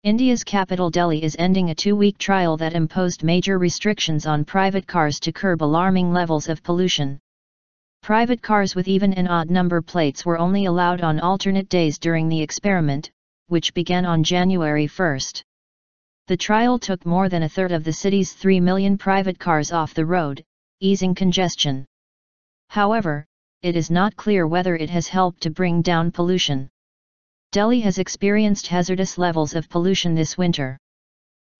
India's capital Delhi is ending a 2-week trial that imposed major restrictions on private cars to curb alarming levels of pollution. Private cars with even and odd number plates were only allowed on alternate days during the experiment, which began on January 1. The trial took more than a third of the city's 3 million private cars off the road, easing congestion. However, it is not clear whether it has helped to bring down pollution. Delhi has experienced hazardous levels of pollution this winter.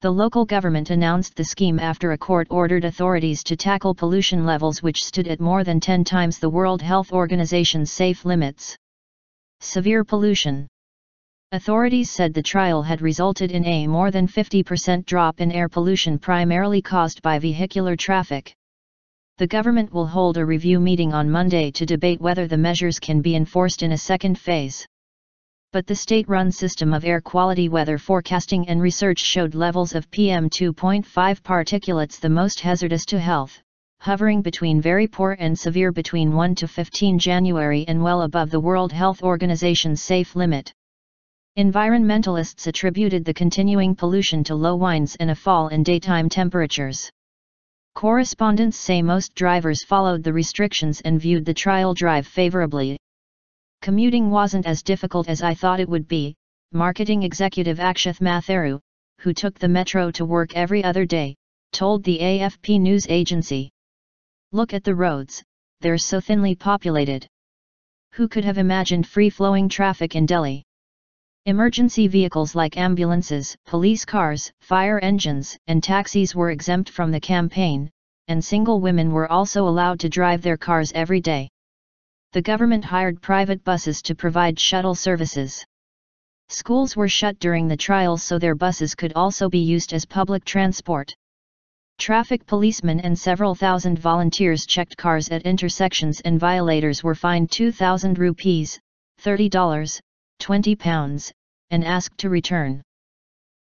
The local government announced the scheme after a court ordered authorities to tackle pollution levels which stood at more than 10 times the World Health Organization's safe limits. Severe pollution. Authorities said the trial had resulted in a more than 50% drop in air pollution primarily caused by vehicular traffic. The government will hold a review meeting on Monday to debate whether the measures can be enforced in a second phase. But the state-run system of air quality weather forecasting and research showed levels of PM2.5 particulates the most hazardous to health, hovering between very poor and severe between 1 to 15 January and well above the World Health Organization's safe limit. Environmentalists attributed the continuing pollution to low winds and a fall in daytime temperatures. Correspondents say most drivers followed the restrictions and viewed the trial drive favorably. Commuting wasn't as difficult as I thought it would be, marketing executive Akshat Matheru, who took the metro to work every other day, told the AFP news agency. Look at the roads, they're so thinly populated. Who could have imagined free-flowing traffic in Delhi? Emergency vehicles like ambulances, police cars, fire engines, and taxis were exempt from the campaign, and single women were also allowed to drive their cars every day. The government hired private buses to provide shuttle services. Schools were shut during the trials so their buses could also be used as public transport. Traffic policemen and several thousand volunteers checked cars at intersections and violators were fined 2,000 rupees, $30, £20, and asked to return.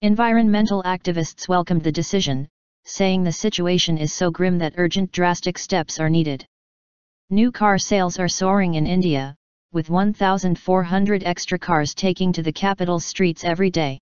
Environmental activists welcomed the decision, saying the situation is so grim that urgent drastic steps are needed. New car sales are soaring in India, with 1,400 extra cars taking to the capital's streets every day.